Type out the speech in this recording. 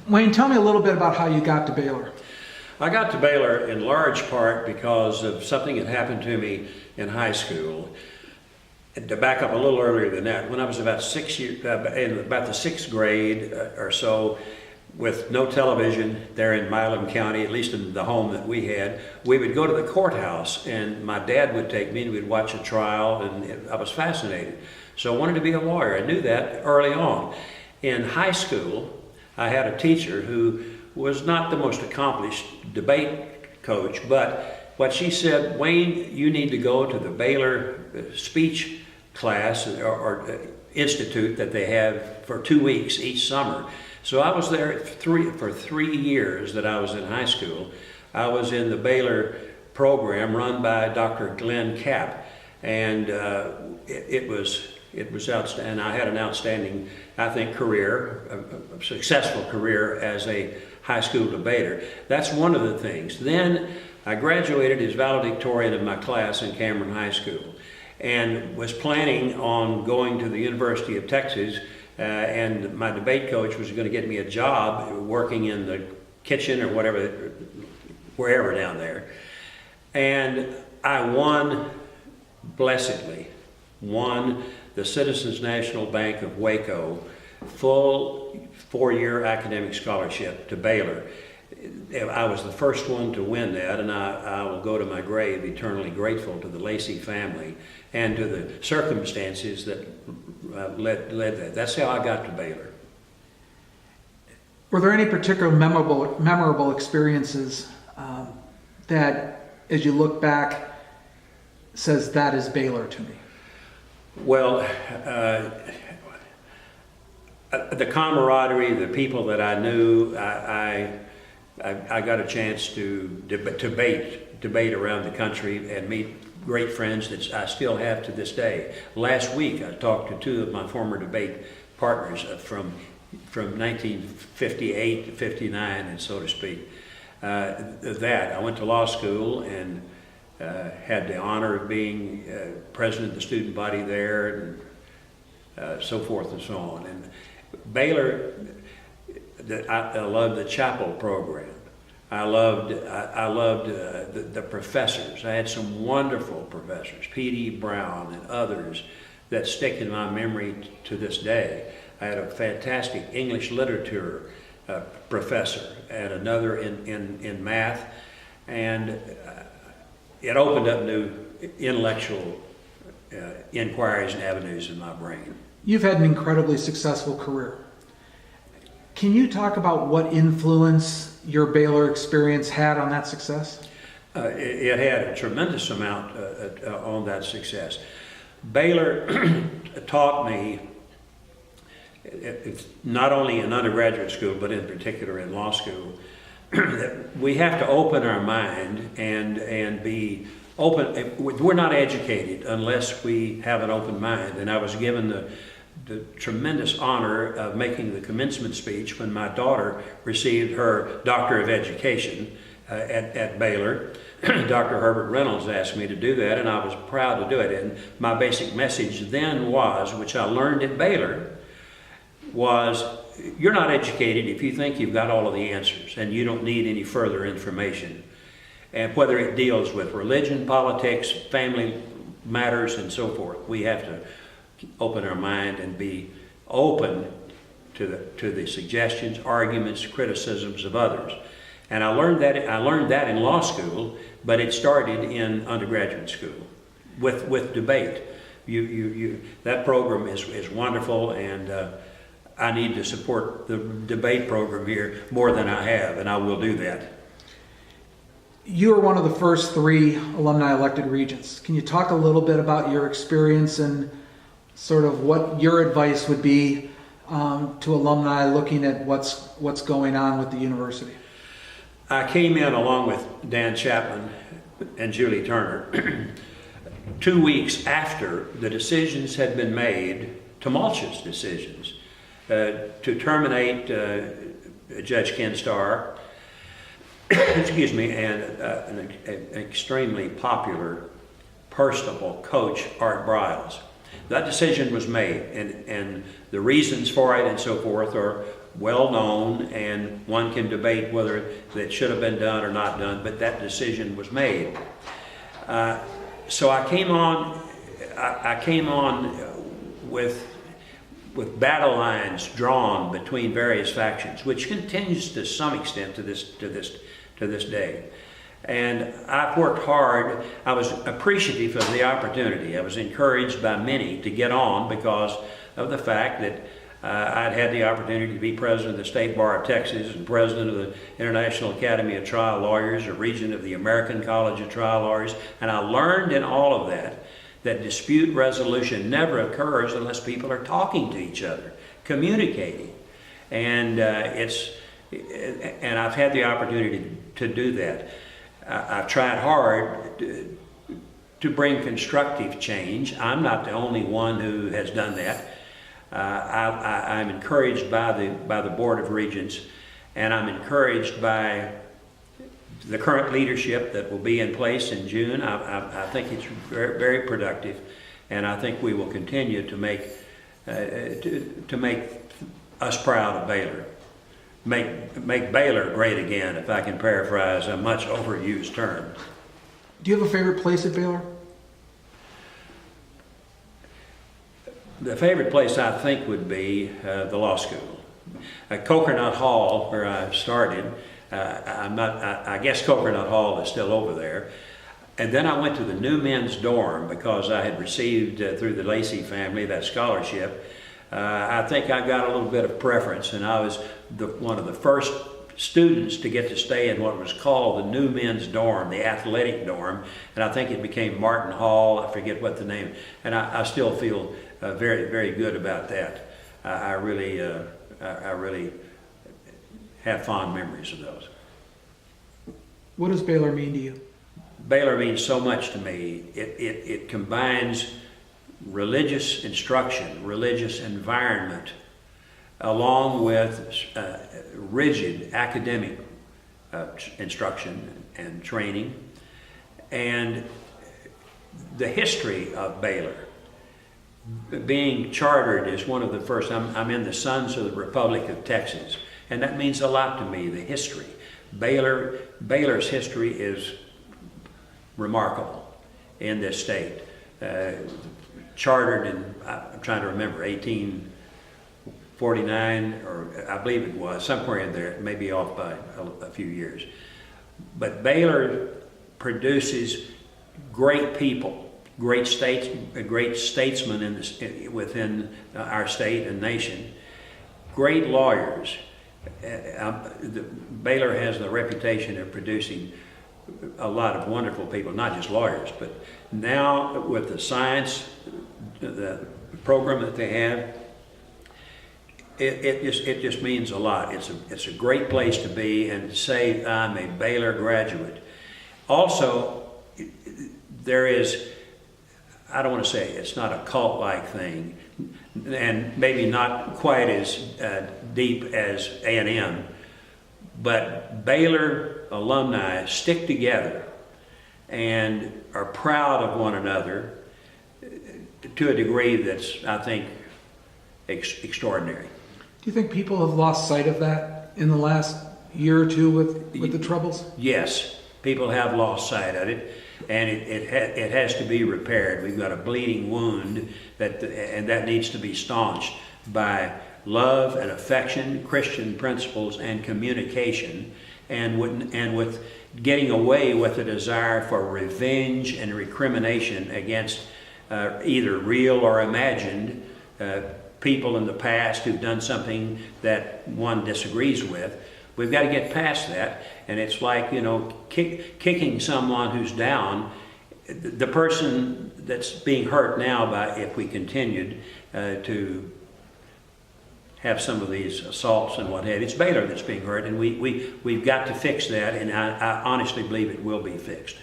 Wayne, tell me a little bit about how you got to Baylor. I got to Baylor in large part because of something that happened to me in high school. And to back up a little earlier than that, when I was about 6 years, in about the 6th grade or so, with no television there in Milam County, at least in the home that we had, we would go to the courthouse, and my dad would take me and we'd watch a trial, and I was fascinated. So I wanted to be a lawyer. I knew that early on. In high school, I had a teacher who was not the most accomplished debate coach, but what she said, Wayne, you need to go to the Baylor speech class or institute that they have for 2 weeks each summer. So I was there for 3 years that I was in high school. I was in the Baylor program run by Dr. Glenn Kapp, and it was outstanding. I had an outstanding, I think, career, a successful career as a high school debater. That's one of the things. Then I graduated as valedictorian of my class in Cameron High School and was planning on going to the University of Texas, and my debate coach was going to get me a job working in the kitchen or whatever, wherever down there. And I won, blessedly, won the Citizens National Bank of Waco full 4-year academic scholarship to Baylor. I was the first one to win that, and I will go to my grave eternally grateful to the Lacey family and to the circumstances that led that. That's how I got to Baylor. Were there any particular memorable experiences that, as you look back, says that is Baylor to me? Well, the camaraderie, the people that I knew, I got a chance to debate around the country and meet great friends that I still have to this day. Last week I talked to 2 of my former debate partners from 1958 to 59, and so to speak. I went to law school and had the honor of being president of the student body there, and so forth and so on. And Baylor, I loved the chapel program. I loved the professors. I had some wonderful professors, P.D. Brown and others that stick in my memory to this day. I had a fantastic English literature professor and another in math, and it opened up new intellectual inquiries and avenues in my brain. You've had an incredibly successful career. Can you talk about what influence your Baylor experience had on that success? It had a tremendous amount on that success. Baylor taught me, not only in undergraduate school, but in particular in law school, that we have to open our mind and be open. We're not educated unless we have an open mind. And I was given the tremendous honor of making the commencement speech when my daughter received her Doctor of Education at Baylor. Dr. Herbert Reynolds asked me to do that, and I was proud to do it. And my basic message then was, which I learned at Baylor, was you're not educated if you think you've got all of the answers and you don't need any further information. And whether it deals with religion, politics, family matters, and so forth, we have to open our mind and be open to the suggestions, arguments, criticisms of others. And I learned that in law school, but it started in undergraduate school with debate. That program is wonderful, and I need to support the debate program here more than I have, and I will do that. You were one of the first 3 alumni elected regents. Can you talk a little bit about your experience and sort of what your advice would be to alumni looking at what's going on with the university? I came in along with Dan Chapman and Julie Turner 2 weeks after the decisions had been made, tumultuous decisions, to terminate Judge Ken Starr, excuse me, and an extremely popular, personable coach, Art Briles. That decision was made, and the reasons for it and so forth well known, and one can debate whether that should have been done or not done, but that decision was made. So I came on with battle lines drawn between various factions, which continues to some extent to this day. And I've worked hard. I was appreciative of the opportunity. I was encouraged by many to get on because of the fact that I'd had the opportunity to be president of the State Bar of Texas and president of the International Academy of Trial Lawyers, a regent of the American College of Trial Lawyers, and I learned in all of that dispute resolution never occurs unless people are talking to each other, communicating, and I've had the opportunity to do that. I've tried hard to bring constructive change. I'm not the only one who has done that. I'm encouraged by the Board of Regents, and I'm encouraged by the current leadership that will be in place in June. I think it's very, very productive, and I think we will continue to make us proud of Baylor. Make Baylor great again, if I can paraphrase a much overused term. Do you have a favorite place at Baylor? The favorite place I think would be the law school. Coconut Hall, where I started, I guess Coconut Hall is still over there. And then I went to the new men's dorm because I had received through the Lacey family that scholarship. I think I got a little bit of preference, and I was one of the first students to get to stay in what was called the new men's dorm, the athletic dorm, and I think it became Martin Hall. I forget what the name, and I still feel very, very good about that. I really have fond memories of those. What does Baylor mean to you? Baylor means so much to me. It combines religious instruction, religious environment, along with rigid academic instruction and training, and the history of Baylor. Being chartered is one of the first. I'm in the Sons of the Republic of Texas, and that means a lot to me, the history. Baylor's history is remarkable in this state. Chartered in, I'm trying to remember, 1849, or I believe it was, somewhere in there, maybe off by a few years. But Baylor produces great people, great statesmen within our state and nation, great lawyers. Baylor has the reputation of producing a lot of wonderful people, not just lawyers, but now with the science, the program that they have, it just means a lot. It's a great place to be, and to say I'm a Baylor graduate. Also, there is, I don't want to say it's not a cult-like thing, and maybe not quite as deep as A&M, but Baylor alumni stick together and are proud of one another to a degree that's, I think, extraordinary. Do you think people have lost sight of that in the last year or two with the troubles? Yes, people have lost sight of it, and it has to be repaired. We've got a bleeding wound and that needs to be staunched by love and affection, Christian principles, and communication, and with getting away with a desire for revenge and recrimination against either real or imagined people in the past who've done something that one disagrees with. We've got to get past that, and it's like, kicking someone who's down. The person that's being hurt now if we continued to have some of these assaults and what have you, it's Baylor that's being hurt, and we've got to fix that, and I honestly believe it will be fixed.